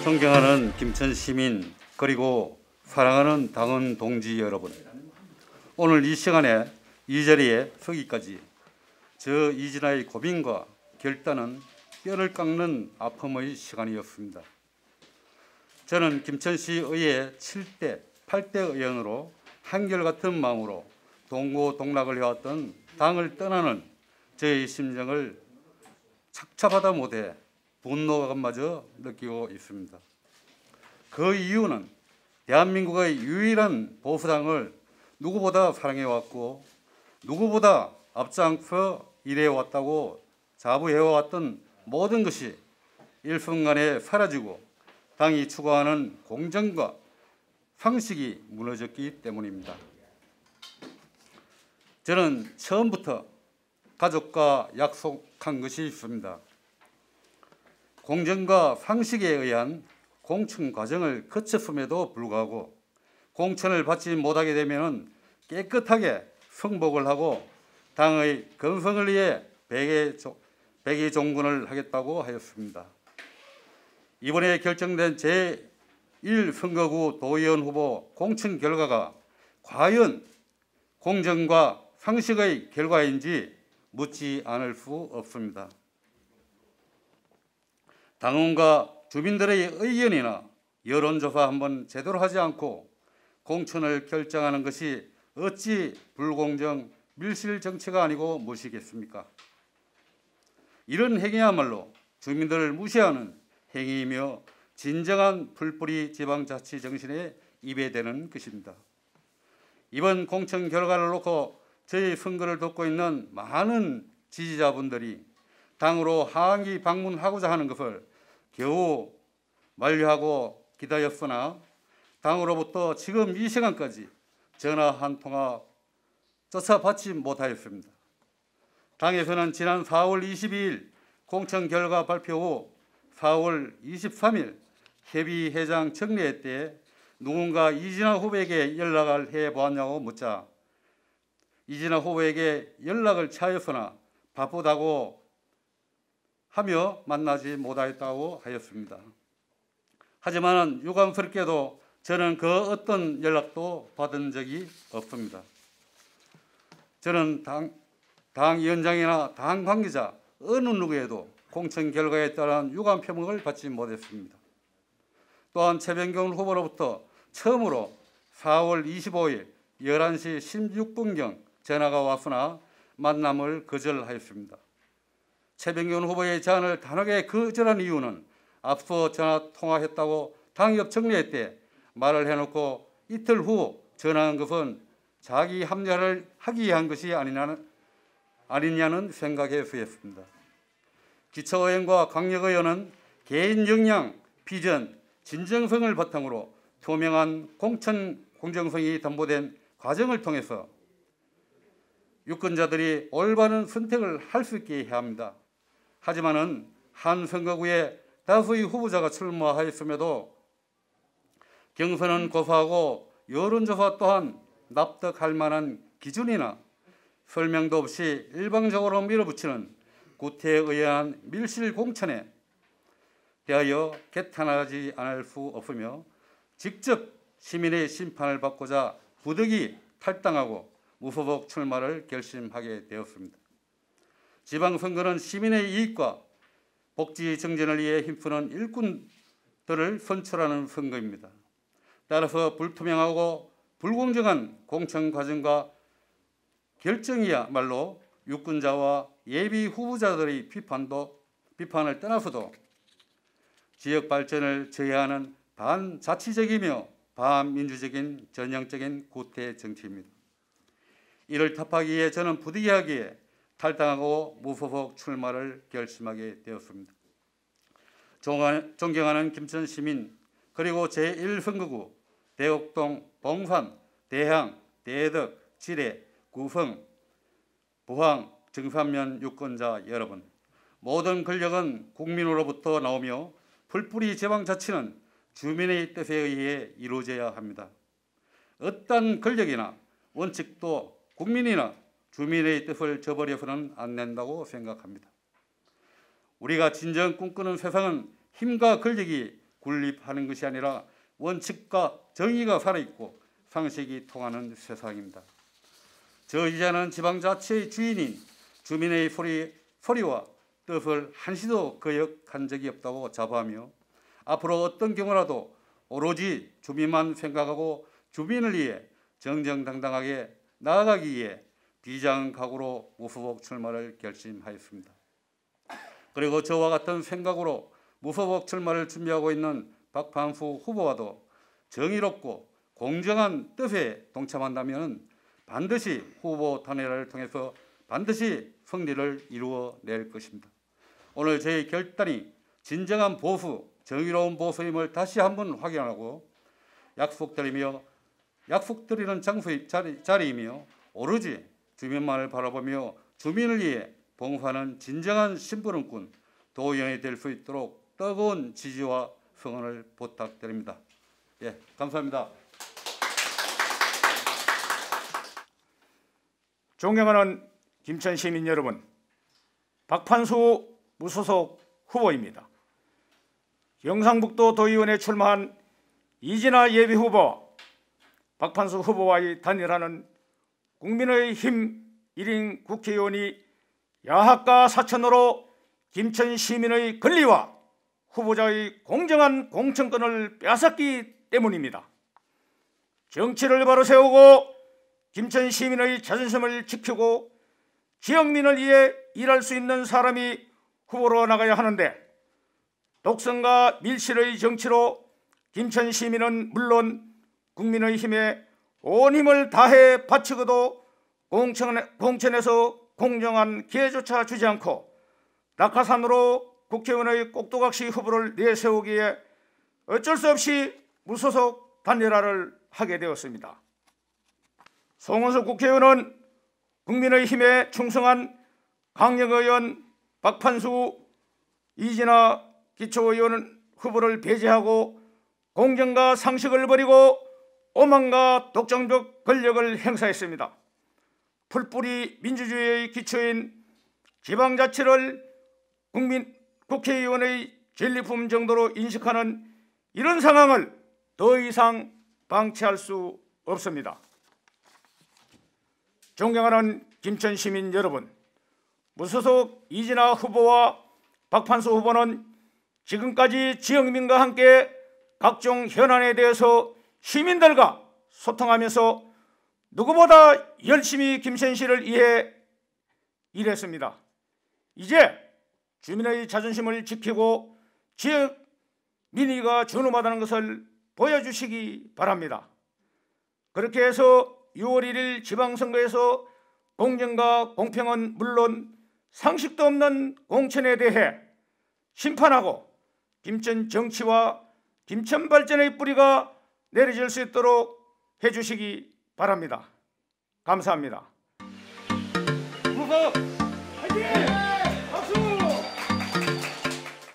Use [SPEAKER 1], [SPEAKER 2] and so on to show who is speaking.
[SPEAKER 1] 존경하는 김천 시민 그리고 사랑하는 당원 동지 여러분, 오늘 이 시간에 이 자리에 서기까지 저 이진아의 고민과 결단은 뼈를 깎는 아픔의 시간이었습니다. 저는 김천시의회 7대, 8대 의원으로 한결같은 마음으로 동고동락을 해왔던 당을 떠나는 저의 심정을 착잡하다 못해 분노감마저 느끼고 있습니다. 그 이유는 대한민국의 유일한 보수당을 누구보다 사랑해왔고 누구보다 앞장서 일해왔다고 자부해왔던 모든 것이 일순간에 사라지고 당이 추구하는 공정과 상식이 무너졌기 때문입니다. 저는 처음부터 가족과 약속한 것이 있습니다. 공정과 상식에 의한 공천 과정을 거쳤음에도 불구하고 공천을 받지 못하게 되면 깨끗하게 승복을 하고 당의 건성을 위해 백의종군을 하겠다고 하였습니다. 이번에 결정된 제1선거구 도의원 후보 공천 결과가 과연 공정과 상식의 결과인지 묻지 않을 수 없습니다. 당원과 주민들의 의견이나 여론조사 한번 제대로 하지 않고 공천을 결정하는 것이 어찌 불공정 밀실 정치가 아니고 무엇이겠습니까? 이런 행위야말로 주민들을 무시하는 행위이며 진정한 풀뿌리 지방자치 정신에 입에대는 것입니다. 이번 공천 결과를 놓고 저희 선거를 돕고 있는 많은 지지자분들이 당으로 하반기 방문하고자 하는 것을 겨우 만류하고 기다렸으나 당으로부터 지금 이 시간까지 전화 한 통화조차 받지 못하였습니다. 당에서는 지난 4월 22일 공천 결과 발표 후 4월 23일 협의회장 정례회 때 누군가 이진아 후보에게 연락을 해보았냐고 묻자 이진아 후보에게 연락을 취하였으나 바쁘다고 하며 만나지 못하였다고 하였습니다. 하지만 유감스럽게도 저는 그 어떤 연락도 받은 적이 없습니다. 저는 당위원장이나 당 관계자 어느 누구에도 공천 결과에 따른 유감 표명을 받지 못했습니다. 또한 최병경 후보로부터 처음으로 4월 25일 11시 16분경 전화가 왔으나 만남을 거절하였습니다. 최병경 후보의 제안을 단호하게 거절한 이유는 앞서 전화 통화했다고 당협 정례회 때 말을 해놓고 이틀 후 전화한 것은 자기 합리화를 하기 위한 것이 아니냐는 생각에서였습니다. 기초의원과 강력의원은 개인 역량, 비전, 진정성을 바탕으로 투명한 공천 공정성이 담보된 과정을 통해서 유권자들이 올바른 선택을 할 수 있게 해야 합니다. 하지만은 한 선거구에 다수의 후보자가 출마하였음에도 경선은 고사하고 여론조사 또한 납득할 만한 기준이나 설명도 없이 일방적으로 밀어붙이는 구태에 의한 밀실 공천에 대하여 개탄하지 않을 수 없으며 직접 시민의 심판을 받고자 부득이 탈당하고 무소속 출마를 결심하게 되었습니다. 지방선거는 시민의 이익과 복지 정진을 위해 힘쓰는 일꾼들을 선출하는 선거입니다. 따라서 불투명하고 불공정한 공천 과정과 결정이야말로 유권자와 예비 후보자들의 비판을 떠나서도 지역 발전을 저해하는 반자치적이며 반민주적인 전형적인 구태 정치입니다. 이를 타파하기 위해 저는 부득이하게 탈당하고 무소속 출마를 결심하게 되었습니다. 존경하는 김천 시민 그리고 제1선거구 대옥동, 봉산, 대향, 대덕, 지뢰, 구성, 부항, 정산면 유권자 여러분, 모든 권력은 국민으로부터 나오며 풀뿌리 지방자치는 주민의 뜻에 의해 이루어져야 합니다. 어떤 권력이나 원칙도 국민이나 주민의 뜻을 저버려서는 안 된다고 생각합니다. 우리가 진정 꿈꾸는 세상은 힘과 권력이 군립하는 것이 아니라 원칙과 정의가 살아있고 상식이 통하는 세상입니다. 저 이제는 지방자치의 주인인 주민의 소리와 뜻을 한시도 거역한 적이 없다고 자부하며 앞으로 어떤 경우라도 오로지 주민만 생각하고 주민을 위해 정정당당하게 나아가기 위해 비장각오로 무소속 출마를 결심하였습니다. 그리고 저와 같은 생각으로 무소속 출마를 준비하고 있는 박판수 후보와도 정의롭고 공정한 뜻에 동참한다면 반드시 후보 단일화를 통해서 반드시 승리를 이루어낼 것입니다. 오늘 저희 결단이 진정한 보수, 정의로운 보수임을 다시 한번 확인하고 약속드리는 자리이며 오로지 주민만을 바라보며 주민을 위해 봉사하는 진정한 심부름꾼 도의원이 될 수 있도록 뜨거운 지지와 성원을 부탁드립니다. 예, 감사합니다.
[SPEAKER 2] 존경하는 김천 시민 여러분, 박판수 무소속 후보입니다. 경상북도 도의원에 출마한 이진아 예비후보, 박판수 후보와의 단일화는 국민의힘 1인 국회의원이 야학과 사천으로 김천 시민의 권리와 후보자의 공정한 공천권을 빼앗았기 때문입니다. 정치를 바로 세우고 김천 시민의 자존심을 지키고 지역민을 위해 일할 수 있는 사람이 후보로 나가야 하는데 독선과 밀실의 정치로 김천 시민은 물론 국민의힘에 온 힘을 다해 바치고도 공천에서 공정한 기회조차 주지 않고 낙하산으로 국회의원의 꼭두각시 후보를 내세우기에 어쩔 수 없이 무소속 단일화를 하게 되었습니다. 송원석 국회의원은 국민의힘에 충성한 강력의원 박판수, 이진아 기초의원 후보를 배제하고 공정과 상식을 버리고 오만과 독점적 권력을 행사했습니다. 풀뿌리 민주주의의 기초인 지방자치를 국회의원의 전리품 정도로 인식하는 이런 상황을 더 이상 방치할 수 없습니다. 존경하는 김천 시민 여러분, 무소속 이진아 후보와 박판수 후보는 지금까지 지역민과 함께 각종 현안에 대해서 시민들과 소통하면서 누구보다 열심히 김천시를 위해 일했습니다. 이제 주민의 자존심을 지키고 지역 민의가 준엄하다는 것을 보여주시기 바랍니다. 그렇게 해서 6월 1일 지방선거에서 공정과 공평은 물론 상식도 없는 공천에 대해 심판하고 김천 정치와 김천 발전의 뿌리가 내려질 수 있도록 해주시기 바랍니다. 감사합니다.
[SPEAKER 1] 무소속 화이팅!